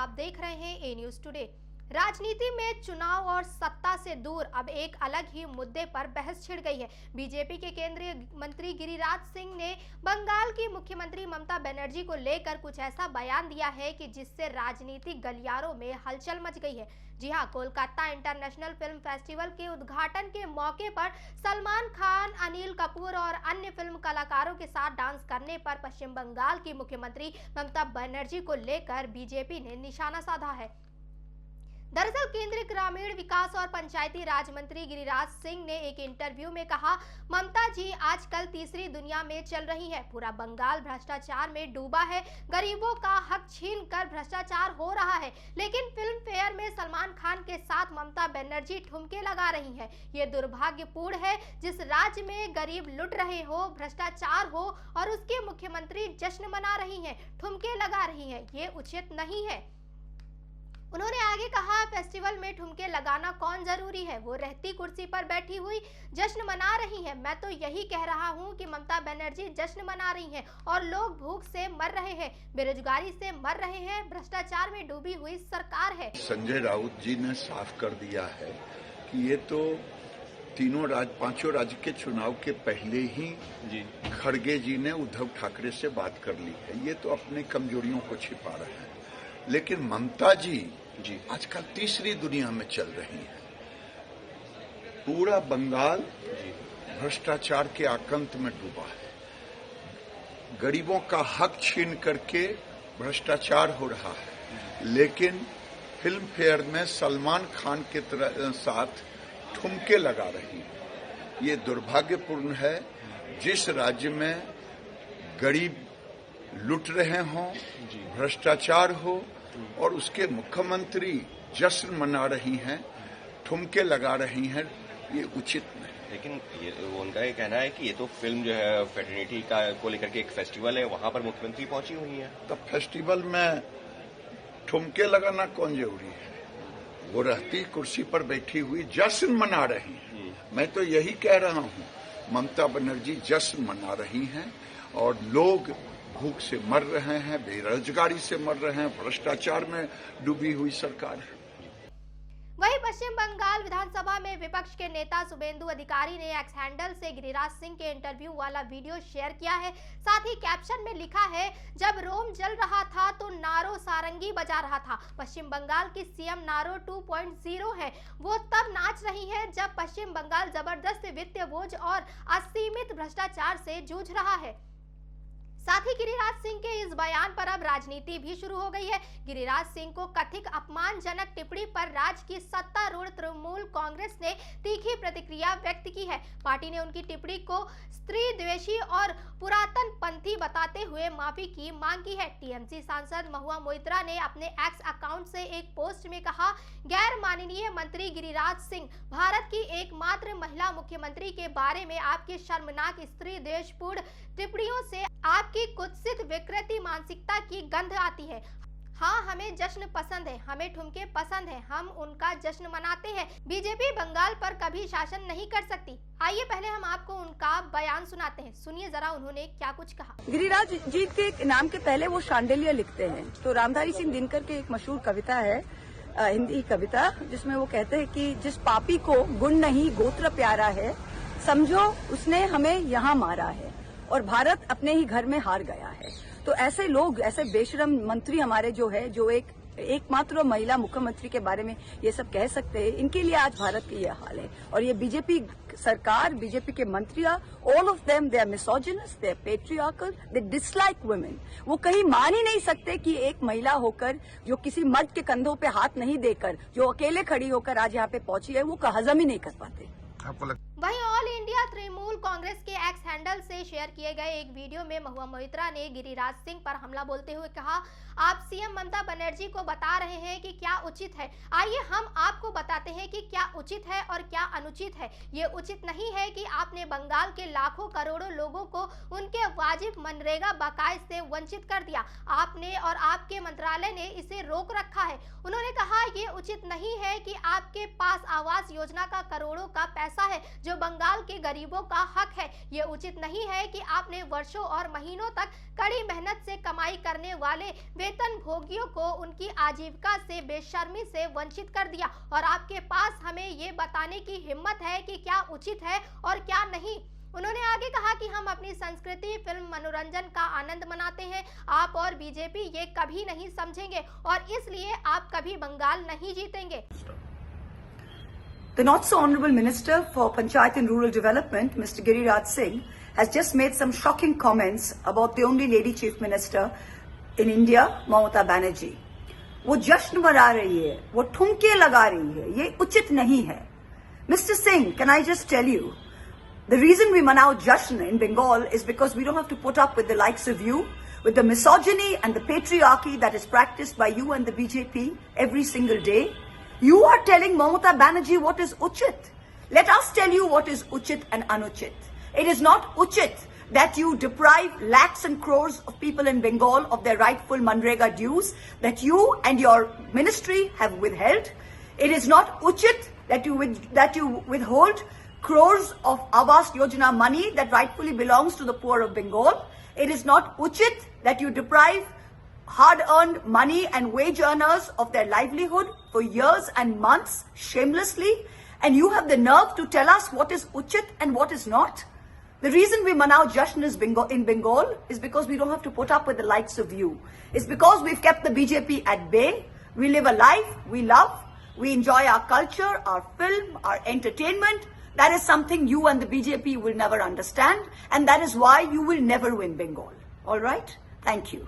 आप देख रहे हैं ए न्यूज टुडे। राजनीति में चुनाव और सत्ता से दूर अब एक अलग ही मुद्दे पर बहस छिड़ गई है। बीजेपी के केंद्रीय मंत्री गिरिराज सिंह ने बंगाल की मुख्यमंत्री ममता बनर्जी को लेकर कुछ ऐसा बयान दिया है कि जिससे राजनीतिक गलियारों में हलचल मच गई है। जी हां, कोलकाता इंटरनेशनल फिल्म फेस्टिवल के उद्घाटन के मौके पर सलमान खान, अनिल कपूर और अन्य फिल्म कलाकारों के साथ डांस करने पर पश्चिम बंगाल की मुख्यमंत्री ममता बनर्जी को लेकर बीजेपी ने निशाना साधा है। दरअसल केंद्रीय ग्रामीण विकास और पंचायती राज मंत्री गिरिराज सिंह ने एक इंटरव्यू में कहा, ममता जी आजकल तीसरी दुनिया में चल रही है। पूरा बंगाल भ्रष्टाचार में डूबा है। गरीबों का हक छीन कर भ्रष्टाचार हो रहा है, लेकिन फिल्म फेयर में सलमान खान के साथ ममता बनर्जी ठुमके लगा रही है। ये दुर्भाग्यपूर्ण है। जिस राज्य में गरीब लुट रहे हो, भ्रष्टाचार हो और उसके मुख्यमंत्री जश्न मना रही है, ठुमके लगा रही है, ये उचित नहीं है। उन्होंने आगे कहा, फेस्टिवल में ठुमके लगाना कौन जरूरी है? वो रहती कुर्सी पर बैठी हुई जश्न मना रही हैं। मैं तो यही कह रहा हूं कि ममता बनर्जी जश्न मना रही हैं और लोग भूख से मर रहे हैं, बेरोजगारी से मर रहे हैं, भ्रष्टाचार में डूबी हुई सरकार है। संजय राउत जी ने साफ कर दिया है कि ये तो पांचों राज्य के चुनाव के पहले ही खड़गे जी ने उद्धव ठाकरे से बात कर ली है। ये तो अपनी कमजोरियों को छिपा रहे हैं। लेकिन ममता जी आजकल तीसरी दुनिया में चल रही है। पूरा बंगाल भ्रष्टाचार के आकंत में डूबा है। गरीबों का हक छीन करके भ्रष्टाचार हो रहा है। लेकिन फिल्म फेयर में सलमान खान के साथ ठुमके लगा रही है। ये दुर्भाग्यपूर्ण है। जिस राज्य में गरीब लुट रहे हों, भ्रष्टाचार हो और उसके मुख्यमंत्री जश्न मना रही हैं, ठुमके लगा रही हैं, ये उचित नहीं। लेकिन उनका ये कहना है कि ये तो फिल्म जो है फेटर्निटी को लेकर के एक फेस्टिवल है, वहां पर मुख्यमंत्री पहुंची हुई है। तब फेस्टिवल में ठुमके लगाना कौन जरूरी है? वो रहती कुर्सी पर बैठी हुई जश्न मना रही हैं। मैं तो यही कह रहा हूं, ममता बनर्जी जश्न मना रही हैं और लोग भूख से मर रहे हैं, बेरोजगारी से मर रहे हैं, भ्रष्टाचार में डूबी हुई सरकार है। वहीं पश्चिम बंगाल विधानसभा में विपक्ष के नेता शुभेंदु अधिकारी ने एक्स हैंडल से गिरिराज सिंह के इंटरव्यू वाला वीडियो शेयर किया है। साथ ही कैप्शन में लिखा है, जब रोम जल रहा था तो नारो सारंगी बजा रहा था। पश्चिम बंगाल की सीएम नारो 2.0 है। वो तब नाच रही है जब पश्चिम बंगाल जबरदस्त वित्तीय बोझ और असीमित भ्रष्टाचार से जूझ रहा है। साथ ही गिरिराज सिंह के इस बयान पर अब राजनीति भी शुरू हो गई है। गिरिराज सिंह को कथित अपमानजनक टिप्पणी पर राज्य की सत्तारूढ़ तृणमूल कांग्रेस ने तीखी प्रतिक्रिया व्यक्त की है। पार्टी ने उनकी टिप्पणी को स्त्री द्वेषी और पुरातन पंथी बताते हुए माफी की मांग की है। टीएमसी सांसद महुआ मोइत्रा ने अपने एक्स अकाउंट से एक पोस्ट में कहा, गैर माननीय मंत्री गिरिराज सिंह, भारत की एकमात्र महिला मुख्यमंत्री के बारे में आपकी शर्मनाक स्त्री द्वेषपूर्ण टिप्पणियों से आपकी कुत्सित विकृति मानसिकता की गंध आती है। हाँ, हमें जश्न पसंद है, हमें ठुमके पसंद है, हम उनका जश्न मनाते हैं। बीजेपी बंगाल पर कभी शासन नहीं कर सकती। आइए पहले हम आपको उनका बयान सुनाते हैं, सुनिए जरा उन्होंने क्या कुछ कहा। गिरिराज जी के नाम के पहले वो शांडिल्य लिखते हैं। तो रामधारी सिंह दिनकर के एक मशहूर कविता है, हिंदी कविता, जिसमें वो कहते हैं कि जिस पापी को गुण नहीं गोत्र प्यारा है, समझो उसने हमें यहाँ मारा है और भारत अपने ही घर में हार गया है। तो ऐसे लोग, ऐसे बेशरम मंत्री हमारे जो है, जो एकमात्र महिला मुख्यमंत्री के बारे में ये सब कह सकते हैं, इनके लिए आज भारत की ये हाल है। और ये बीजेपी सरकार, बीजेपी के मंत्रियां, all of them, they are misogynous, they are patriarchal, they dislike women. वो कहीं मान ही नहीं सकते कि एक महिला होकर, जो किसी मर्द के कंधों पे हाथ नहीं देकर, जो अकेले खड़ी होकर आज यहाँ पे पहुंची है, वो हजम ही नहीं कर पाते। वहीं ऑल इंडिया तृणमूल कांग्रेस के एक्स हैंडल से शेयर किए गए एक वीडियो में महुआ मोइत्रा ने गिरिराज सिंह पर हमला बोलते हुए कहा, आप सीएम ममता बनर्जी को बता रहे हैं कि क्या उचित है। आइए हम आपको बताते हैं कि क्या उचित है और क्या अनुचित है। ये उचित नहीं है कि आपने बंगाल के लाखों करोड़ों लोगों को उनके वाजिब मनरेगा बकाये से वंचित कर दिया। आपने और आपके मंत्रालय ने इसे रोक रखा है। उन्होंने कहा, ये उचित नहीं है कि आपके पास आवास योजना का करोड़ों का पैसा है जो जो बंगाल के गरीबों का हक है। ये उचित नहीं है कि आपने वर्षों और महीनों तक कड़ी मेहनत से कमाई करने वाले वेतन भोगियों को उनकी आजीविका से बेशर्मी से वंचित कर दिया और आपके पास हमें ये बताने की हिम्मत है कि क्या उचित है और क्या नहीं। उन्होंने आगे कहा कि हम अपनी संस्कृति, फिल्म, मनोरंजन का आनंद मनाते हैं। आप और बीजेपी ये कभी नहीं समझेंगे और इसलिए आप कभी बंगाल नहीं जीतेंगे। The not so honorable Minister for Panchayat and Rural Development, Mr. Giriraj Singh, has just made some shocking comments about the only lady Chief Minister in India, Mamata Banerjee. वो जश्न मना रही है, वो ठुमके लगा रही है, ये उचित नहीं है। Mr. Singh, can I just tell you, the reason we manao Jashan in Bengal is because we don't have to put up with the likes of you, with the misogyny and the patriarchy that is practiced by you and the BJP every single day. You are telling Mamata Banerjee what is uchit. Let us tell you what is uchit and anuchit. It is not uchit that you deprive lakhs and crores of people in Bengal of their rightful Manrega dues that you and your ministry have withheld. It is not uchit that you withhold crores of Awas Yojana money that rightfully belongs to the poor of Bengal. It is not uchit that you deprive hard-earned money and wage earners of their livelihood for years and months shamelessly. And you have the nerve to tell us what is uchit and what is not. The reason we manao Jashan in Bengal is because we don't have to put up with the likes of you. It's because we've kept the BJP at bay. We live a life we love. We enjoy our culture, our film, our entertainment. That is something you and the BJP will never understand, and that is why you will never win Bengal. All right? Thank you.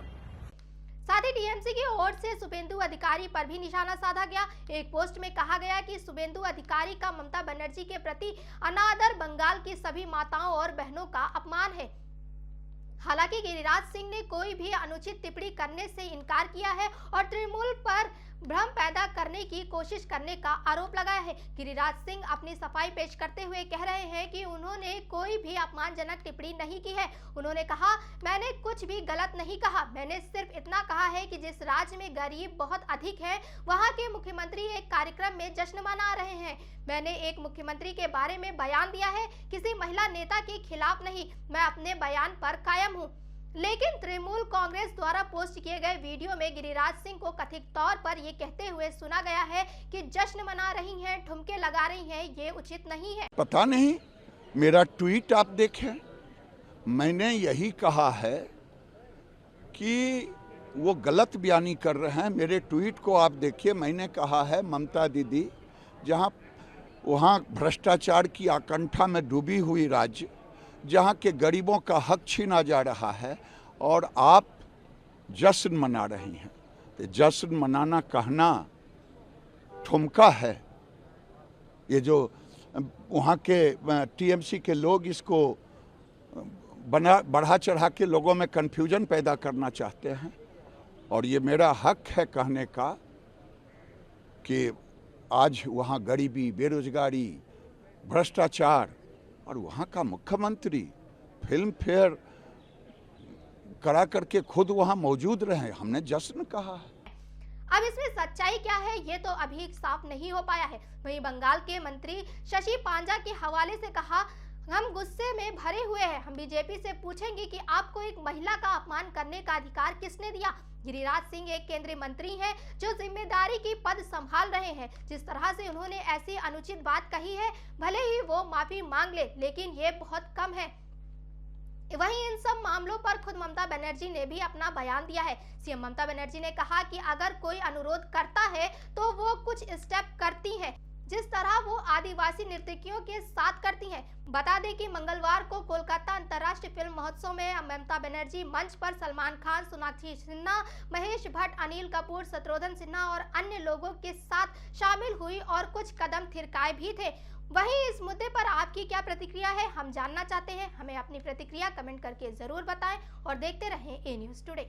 साथ ही TMC की ओर से शुभेंदु अधिकारी पर भी निशाना साधा गया। एक पोस्ट में कहा गया कि शुभेंदु अधिकारी का ममता बनर्जी के प्रति अनादर बंगाल की सभी माताओं और बहनों का अपमान है। हालांकि गिरिराज सिंह ने कोई भी अनुचित टिप्पणी करने से इनकार किया है और तृणमूल पर भ्रम पैदा करने की कोशिश करने का आरोप लगाया है। गिरिराज सिंह अपनी सफाई पेश करते हुए कह रहे हैं कि उन्होंने कोई भी अपमानजनक टिप्पणी नहीं की है। उन्होंने कहा, मैंने कुछ भी गलत नहीं कहा, मैंने सिर्फ इतना कहा है कि जिस राज्य में गरीब बहुत अधिक है वहां के मुख्यमंत्री एक कार्यक्रम में जश्न मना रहे हैं। मैंने एक मुख्यमंत्री के बारे में बयान दिया है, किसी महिला नेता के खिलाफ नहीं। मैं अपने बयान पर कायम हूँ। लेकिन तृणमूल कांग्रेस द्वारा पोस्ट किए गए वीडियो में गिरिराज सिंह को कथित तौर पर ये कहते हुए सुना गया है कि जश्न मना रही हैं, ठुमके लगा रही हैं, ये उचित नहीं है। पता नहीं, मेरा ट्वीट आप देखें, मैंने यही कहा है कि वो गलत बयानी कर रहे हैं। मेरे ट्वीट को आप देखिए, मैंने कहा है ममता दीदी जहां वहां भ्रष्टाचार की आकंठा में डूबी हुई राज्य, जहाँ के गरीबों का हक छीना जा रहा है और आप जश्न मना रही हैं। तो जश्न मनाना कहना ठुमका है। ये जो वहाँ के टीएमसी के लोग इसको बढ़ा चढ़ा के लोगों में कन्फ्यूजन पैदा करना चाहते हैं और ये मेरा हक है कहने का कि आज वहाँ गरीबी, बेरोजगारी, भ्रष्टाचार और वहाँ का मुख्यमंत्री फिल्म फेयर करा करके खुद वहाँ मौजूद रहे। हमने जश्न कहा है। अब इसमें सच्चाई क्या है ये तो अभी साफ नहीं हो पाया है। वहीं बंगाल के मंत्री शशि पांजा के हवाले से कहा, हम गुस्से में भरे हुए हैं। हम बीजेपी से पूछेंगे कि आपको एक महिला का अपमान करने का अधिकार किसने दिया। गिरिराज सिंह एक केंद्रीय मंत्री हैं जो जिम्मेदारी की पद संभाल रहे हैं। जिस तरह से उन्होंने ऐसी अनुचित बात कही है, भले ही वो माफी मांग ले, लेकिन ये बहुत कम है। वहीं इन सब मामलों पर खुद ममता बनर्जी ने भी अपना बयान दिया है। सीएम ममता बनर्जी ने कहा कि अगर कोई अनुरोध करता है तो वो कुछ स्टेप करती हैं, जिस तरह वो आदिवासी नर्तकियों के साथ करती हैं। बता दें कि मंगलवार को कोलकाता अंतर्राष्ट्रीय फिल्म महोत्सव में ममता बनर्जी मंच पर सलमान खान, सोनाक्षी सिन्हा, महेश भट्ट, अनिल कपूर, शत्रुघ्न सिन्हा और अन्य लोगों के साथ शामिल हुई और कुछ कदम थिरकाए भी थे। वहीं इस मुद्दे पर आपकी क्या प्रतिक्रिया है, हम जानना चाहते हैं। हमें अपनी प्रतिक्रिया कमेंट करके जरूर बताएं और देखते रहें ए न्यूज़ टुडे।